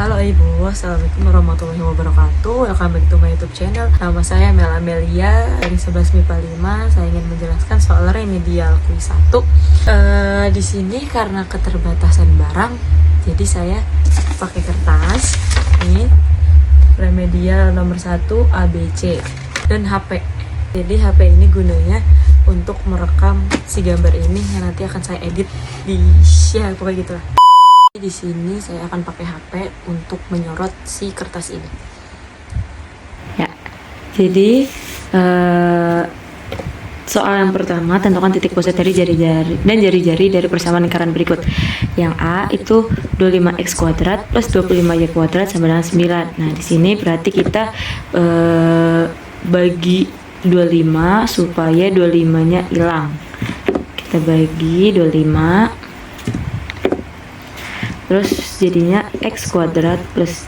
Halo Ibu, Assalamualaikum warahmatullahi wabarakatuh. Welcome back to my YouTube channel. Nama saya Mel Amelia dari 11 MIPA 5. Saya ingin menjelaskan soal remedial kuis 1. Di sini karena keterbatasan barang, jadi saya pakai kertas. Ini remedial nomor 1 ABC dan HP. Jadi HP ini gunanya untuk merekam si gambar ini yang nanti akan saya edit di share, pokoknya gitu lah. Di sini saya akan pakai HP untuk menyorot si kertas ini. Ya, jadi soal yang pertama, tentukan titik pusat dari jari-jari dan jari-jari dari persamaan lingkaran berikut. Yang A itu 25x kuadrat plus 25y kuadrat sama dengan 9. Nah, di sini berarti kita bagi 25 supaya 25-nya hilang. Kita bagi 25. Terus jadinya x kuadrat plus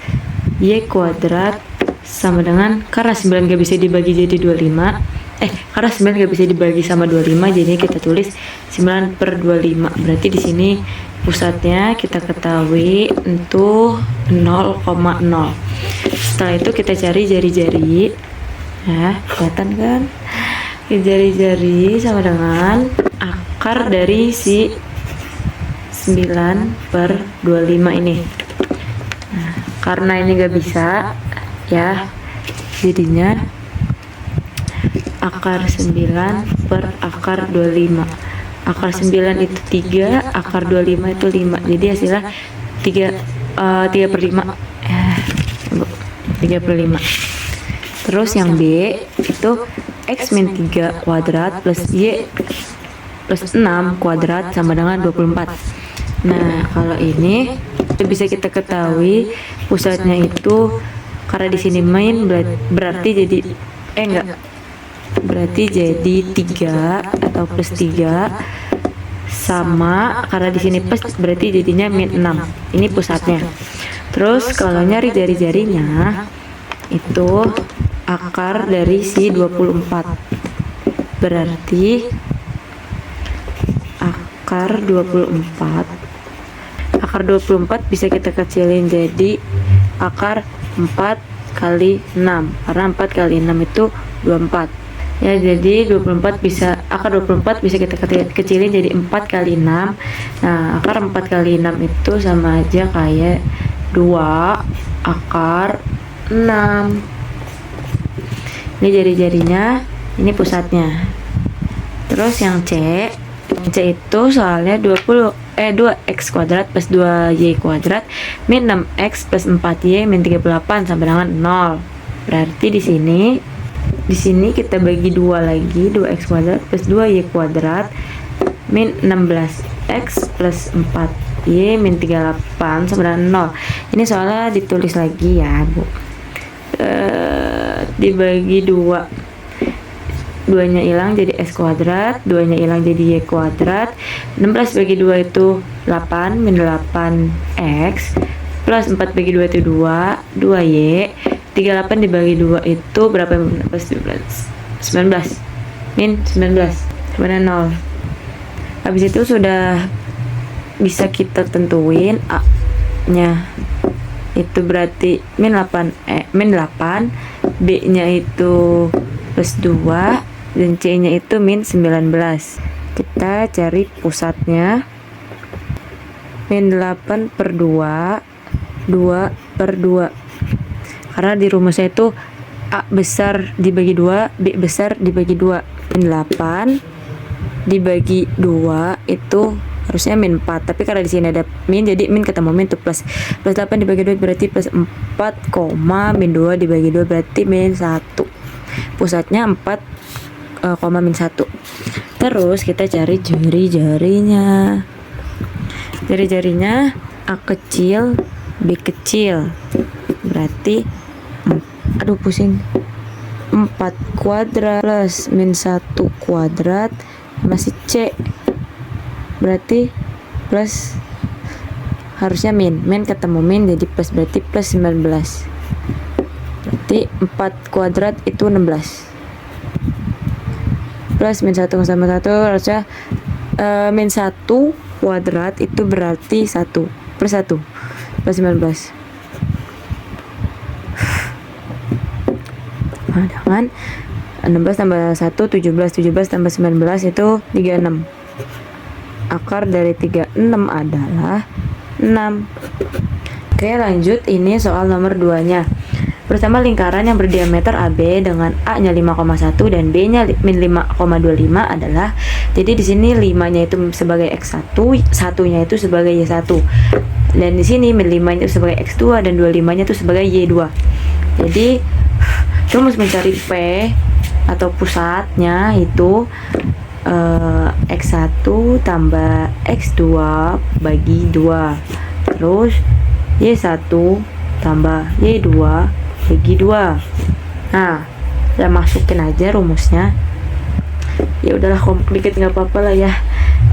y kuadrat sama dengan, karena 9 gak bisa dibagi jadi 25, karena 9 gak bisa dibagi sama 25, jadi kita tulis 9 per 25. Berarti di sini pusatnya kita ketahui untuk 0,0. Setelah itu kita cari jari-jari. Nah, kelihatan kan? Jari-jari sama dengan akar dari si 9 per 25 ini. Nah, karena ini gak bisa ya, jadinya akar 9 per akar 25. Akar 9 itu 3, akar 25 itu 5. Jadi hasilnya 3 per 5. 3 per 5. Terus yang B itu x min 3 kuadrat plus y plus 6 kuadrat sama dengan 24. Nah, kalau ini bisa kita ketahui pusatnya itu, karena di sini main berarti jadi berarti jadi 3 atau plus 3 sama, karena di sini plus berarti jadinya min 6. Ini pusatnya. Terus kalau nyari jari-jarinya itu akar dari si 24. Berarti akar 24 bisa kita kecilin jadi akar 4 kali 6, karena 4 kali 6 itu 24 ya. Jadi 24 bisa, akar 24 bisa kita kecilin jadi 4 kali 6. Nah, akar 4 kali 6 itu sama aja kayak 2 akar 6. Ini jari-jarinya, ini pusatnya. Terus yang C itu soalnya 2x kuadrat plus 2y kuadrat min 6x plus 4y min 38 sama dengan 0. Berarti di sini kita bagi 2 lagi, 2x kuadrat plus 2y kuadrat min 16x plus 4y min 38 sama dengan 0. Ini soalnya ditulis lagi ya, Bu. Dibagi 2, 2-nya hilang jadi x kuadrat, 2-nya hilang jadi y kuadrat. 16 bagi 2 itu 8, min 8x plus 4 bagi 2 itu 2y. 38 dibagi 2 itu berapa? 19 min 19 sama 0. Habis itu sudah bisa kita tentuin a nya itu berarti min 8, b-nya itu plus 2, dan C-nya itu min 19. Kita cari pusatnya. Min 8 per 2, 2 per 2. Karena di rumusnya itu A besar dibagi 2, B besar dibagi 2. Min 8 dibagi 2 itu harusnya min 4. Tapi karena di sini ada min, jadi min ketemu min itu plus. Plus 8 dibagi 2 berarti plus 4, min 2 dibagi 2 berarti min 1. Pusatnya 4, min 1. Terus kita cari jari-jarinya. Jari-jarinya A kecil, B kecil. Berarti pusing. 4 kuadrat plus min 1 kuadrat masih C. Berarti plus, harusnya min ketemu min jadi plus, berarti plus 19. Berarti 4 kuadrat itu 16. Plus min 1 sama 1 harusnya min 1 kuadrat itu berarti 1 plus 1 plus 19. Sama dengan 16 tambah 1 17, 17 tambah 19 itu 36. Akar dari 36 adalah 6. Oke, lanjut, ini soal nomor 2 nya. Bersama lingkaran yang berdiameter AB dengan A-nya 5,1 dan B-nya min 5,25 adalah, jadi di sini 5-nya itu sebagai X1, 1-nya itu sebagai Y1. Dan di sini min 5-nya itu sebagai X2 dan 25-nya itu sebagai Y2. Jadi rumus mencari P atau pusatnya itu X1 tambah X2 bagi 2, terus Y1 tambah Y2 bagi 2. Nah, saya masukin aja rumusnya. Ya udahlah, kompak dikit nggak apa-apa lah ya.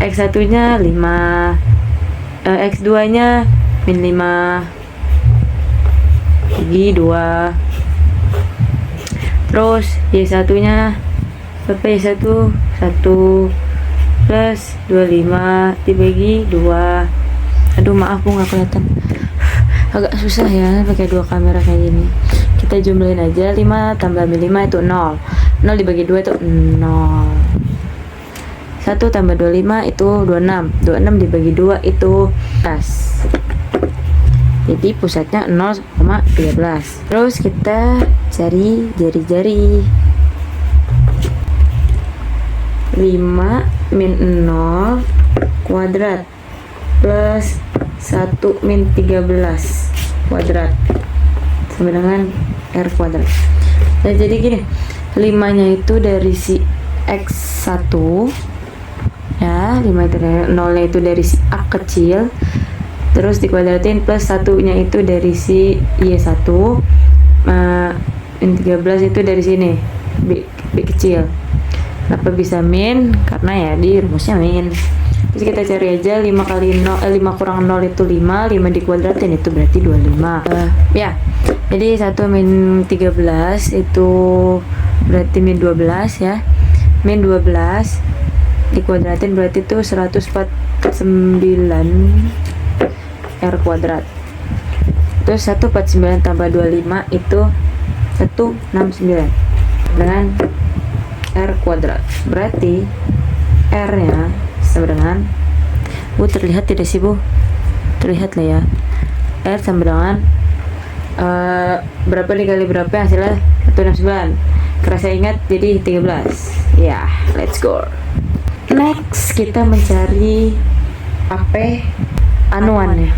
X1 nya 5, X2 nya min 5 bagi 2, terus Y1 nya berapa? Y1 1 plus 25 dibagi 2. Aduh, maaf Bu, nggak kelihatan. Agak susah ya pakai dua kamera kayak gini. Kita jumlahin aja, 5 tambah 5 itu 0. 0 dibagi 2 itu 0. 1 tambah 25 itu 26. 26 dibagi 2 itu 13. Jadi pusatnya 0,13. Terus kita cari jari-jari. 5 min 0 kuadrat plus 1 min 13 kuadrat sama dengan R kuadrat. Nah, jadi gini, 5-nya itu dari si X1 ya, 5 itu dari 0-nya itu dari si A kecil, terus dikuadratin plus 1-nya itu dari si Y1, min 13 itu dari sini B kecil. Kenapa bisa min? Karena ya di rumusnya min. Terus kita cari aja 5 kali 0, 5 kurang 0 itu 5, 5 dikuadratin itu berarti 25. Ya, jadi 1 min 13 itu berarti min 12 ya. Min 12 dikuadratin berarti itu 149 R kuadrat. Terus 149 tambah 25 itu 169 dengan R kuadrat. Berarti R nya sama dengan, Bu, terlihat tidak sih Bu? Terlihat lah ya. R sama dengan berapa dikali berapa hasilnya? 169. Kerasa ingat, jadi 13. Ya, let's go. Next kita mencari AP anuannya.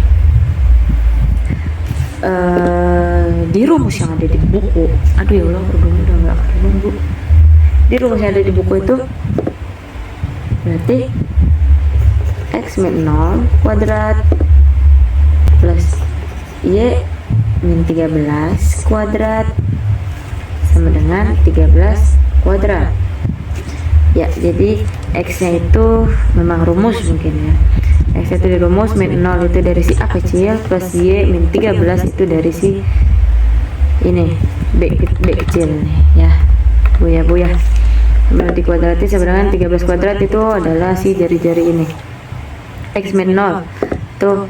Di rumus yang ada di buku. Aduh ya Allah, udah nggak ketemu Bu. Di rumus yang ada di buku itu berarti X min 0 kuadrat plus Y min 13 kuadrat sama dengan 13 kuadrat. Ya, jadi X nya itu memang rumus mungkin ya. X itu di rumus, min 0 itu dari si A kecil plus Y min 13 itu dari si ini B kecil nih ya. Bu ya. Berarti kuadratin sama dengan 13 kuadrat itu adalah si jari-jari ini. X min 0 tuh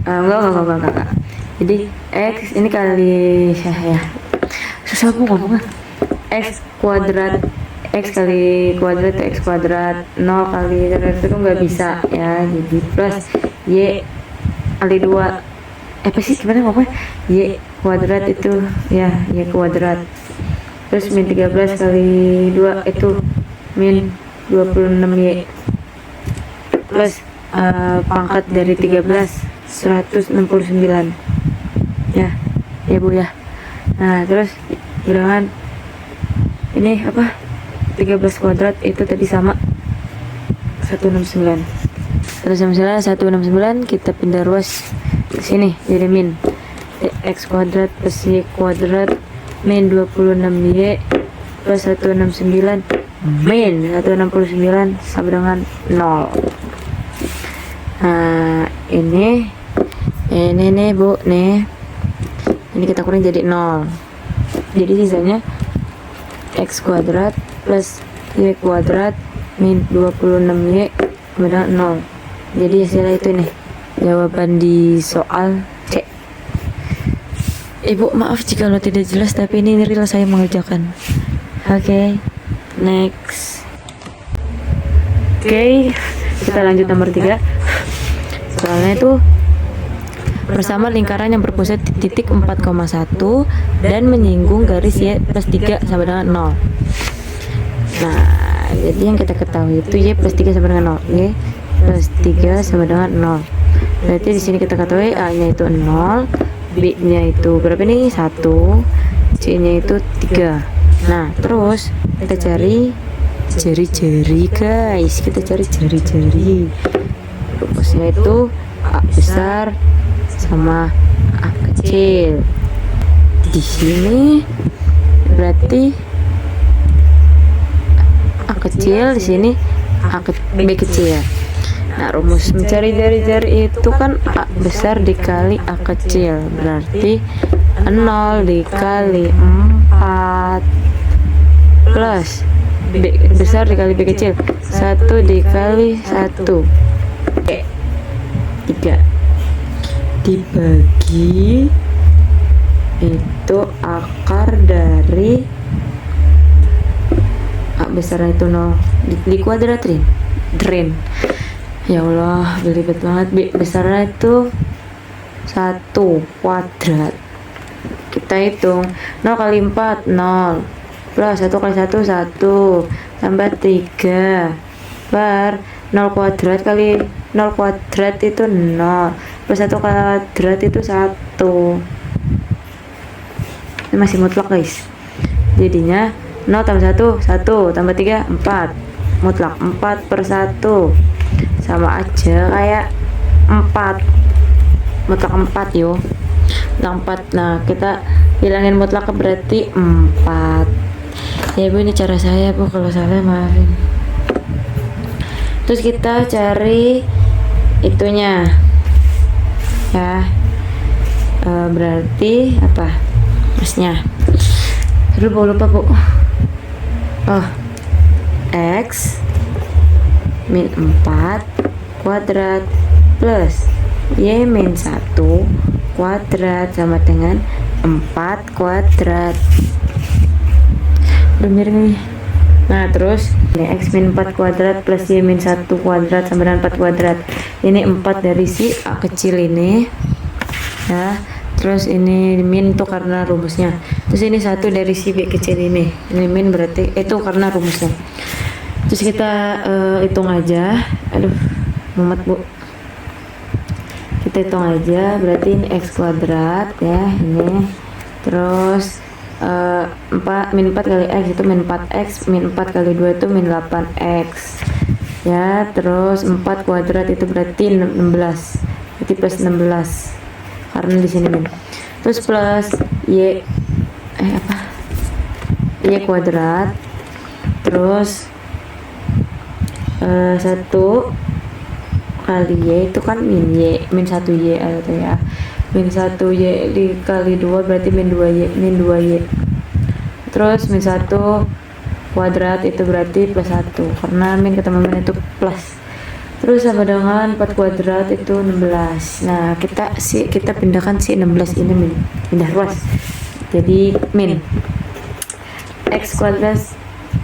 enggak. Jadi X ini kali ya. Susah Bu ngomongnya. X kuadrat, X kali kuadrat itu X kuadrat, 0 kali itu nggak bisa ya. Jadi plus Y kali 2, apa sih gimana ngomongnya? Y kuadrat itu ya, Y kuadrat. Terus min 13 kali 2 itu min 26Y plus pangkat dari 13 169 ya Bu ya. Nah, terus bilangan ini apa, 13 kuadrat itu tadi sama 169. 169 kita pindah ruas ke sini jadi min X kuadrat plus Y kuadrat min 26Y plus 169 min 169 sama dengan 0. Nah, ini nih Bu, nih ini kita kurang jadi 0. Jadi sisanya X kuadrat plus Y kuadrat min 26Y sama dengan 0. Jadi hasilnya itu nih jawaban di soal C. Ibu maaf jika lo tidak jelas, tapi ini real saya mengerjakan. Oke, next. Oke, kita lanjut nomor 3. Soalnya itu bersama lingkaran yang berpusat di titik 4,1 dan menyinggung garis Y plus 3 sama dengan 0. Nah, jadi yang kita ketahui itu Y plus 3 sama dengan 0. Y plus 3 sama dengan 0. Berarti di sini kita ketahui A-nya itu 0, B-nya itu berapa nih? 1, C-nya itu 3. Nah, terus kita cari jari-jari guys. Kita cari jari-jari. Rumusnya itu A besar sama A kecil. Di sini berarti A kecil, di sini B kecil. Nah, rumus mencari jari-jari itu kan A besar dikali A kecil, berarti 0 dikali 4 plus B besar dikali B kecil, 1 dikali 1 3 dibagi itu akar dari A besar itu 0 di kuadratin. Ya Allah, belibet banget. B besarnya itu 1 kuadrat. Kita hitung 0 kali 4 0 plus 1 kali 1 1 tambah 3 per 0 kuadrat kali 0 kuadrat itu 0 plus 1 kuadrat itu 1. Ini masih mutlak guys, jadinya 0 tambah 1 1 tambah 3 4 mutlak 4 per 1 sama aja kayak 4 mutlak 4 yo, mutlak 4. Nah, kita hilangin mutlak berarti 4 ya Bu. Ini cara saya Bu, kalau salah maafin. Terus kita cari itunya ya, berarti apa masnya lupa Bu. Oh, X min 4 kuadrat plus Y min 1 kuadrat sama dengan 4 kuadrat. Bener nih. Nah, terus ini X min 4 kuadrat plus Y min 1 kuadrat sama dengan 4 kuadrat. Ini 4 dari si A kecil ini ya. Terus ini min tuh karena rumusnya. Terus ini 1 dari si B kecil ini. Ini min berarti itu karena rumusnya. Terus kita hitung aja. Aduh, mumet Bu. Kita hitung aja, berarti ini X kuadrat ya, ini. Terus 4 min 4 kali X itu min 4X, min 4 kali 2 itu min 8X ya. Terus 4 kuadrat itu berarti 16, berarti plus 16 karena di sini min. Terus plus Y Y kuadrat, terus 1 kali Y itu kan min Y, min 1Y atau ya, min 1Y dikali 2 berarti min 2Y. Terus min 1 kuadrat itu berarti plus 1 karena min ketemu min itu plus. Terus sama dengan 4 kuadrat itu 16. Nah, kita pindahkan si 16 ini min, pindah ruas jadi min X kuadrat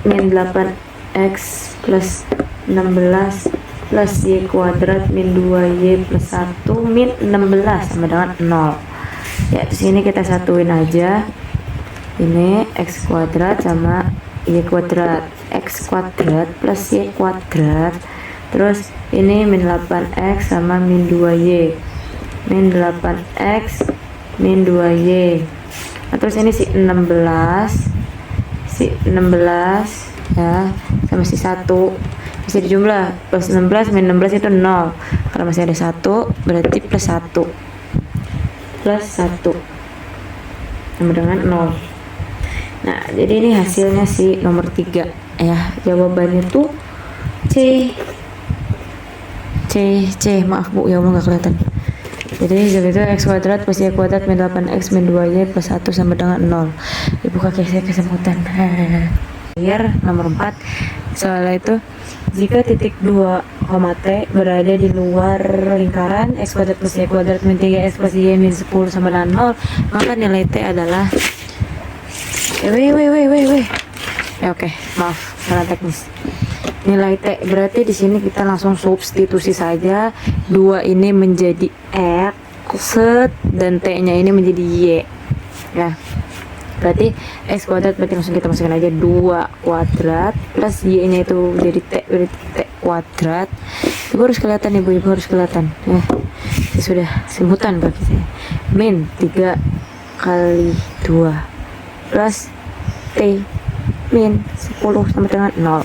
min 8X plus 16 plus Y kuadrat min 2Y plus 1 min 16 sama dengan 0 ya. Terus ini kita satuin aja, ini X kuadrat sama Y kuadrat, X kuadrat plus Y kuadrat. Terus ini min 8X sama min 2Y, min 8X min 2Y. Nah, terus ini si 16 ya sama si 1 bisa dijumlah, plus 16 min 16 itu 0 karena masih ada 1 berarti plus 1 sama dengan 0. Nah, jadi ini hasilnya si nomor 3 ya. Jawabannya tuh C. Maaf Bu, ya Allah nggak kelihatan. Jadi itu X kuadrat plus Y kuadrat min 8X min 2Y plus 1 sama dengan 0. Ibu kakek saya kesemutan. nomor 4. Soalnya itu jika titik 2, T berada di luar lingkaran x kuadrat plus y kuadrat min 3 x plus y min 10 sama dengan 0, maka nilai T adalah ya oke, maaf salah teknis. Nilai T berarti di sini kita langsung substitusi saja, 2 ini menjadi x dan T-nya ini menjadi y. Ya. Berarti x kuadrat berarti langsung kita masukkan aja 2 kuadrat plus y-nya itu jadi T, berarti T kuadrat. Ibu harus kelihatan, ibu harus kelihatan. Ya sudah sebutan bagi saya. Min 3 kali 2 plus T min 10 sama dengan 0.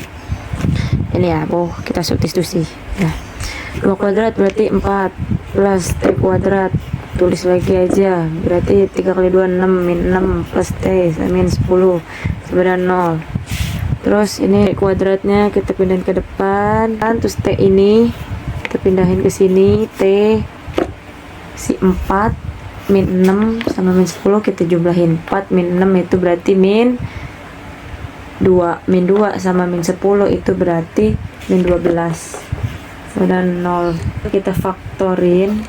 Ini ya, kita substitusi. Ya. 2 kuadrat berarti 4 plus T kuadrat. Tulis lagi aja, berarti 3 kali 2 6 min 6 plus T min 10 sama dengan 0. Terus ini kuadratnya kita pindahin ke depan, terus T ini kita pindahin ke sini, T si 4 min 6 sama min 10 kita jumlahin, 4 min 6 itu berarti min 2, min 2 sama min 10 itu berarti min 12 dan 0. Kita faktorin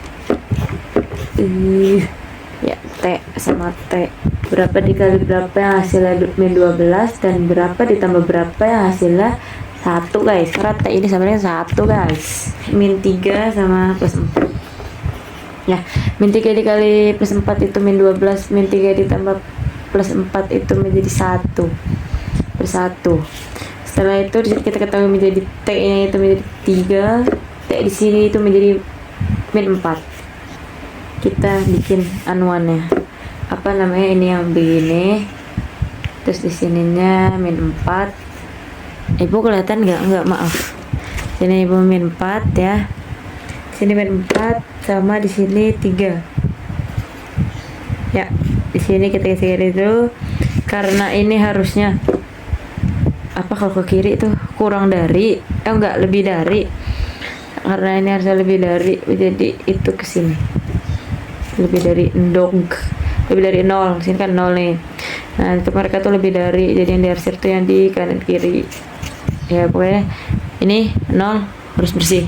ya, T sama T berapa dikali berapa yang hasilnya min 12 dan berapa ditambah berapa yang hasilnya 1 guys, karena T ini sebenarnya 1 guys. Min 3 sama plus 4 ya, min 3 dikali plus 4 itu min 12, min 3 ditambah plus 4 itu menjadi 1 per 1. Setelah itu kita ketahui menjadi T nya itu menjadi 3, T di sini itu menjadi min 4. Kita bikin anuannya apa namanya, ini yang begini, terus di sininya min 4. Ibu kelihatan nggak maaf, sini ibu min 4 ya, sini min 4 sama di sini 3 ya. Di sini kita ke kiri itu karena ini harusnya apa, kalau ke kiri itu kurang dari enggak lebih dari, karena ini harusnya lebih dari, jadi itu ke sini lebih dari lebih dari 0, sini kan 0 nih. Nah untuk mereka tuh lebih dari, jadi yang diarsir tuh yang di kanan kiri ya, pokoknya ini 0 harus bersih.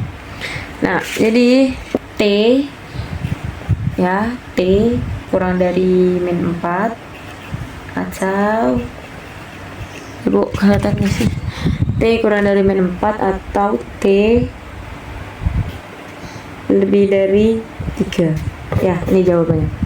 Nah jadi T ya, T kurang dari min 4 atau ibu kelihatan gak sih, T kurang dari min 4 atau T lebih dari 3 ya, ini jawabannya.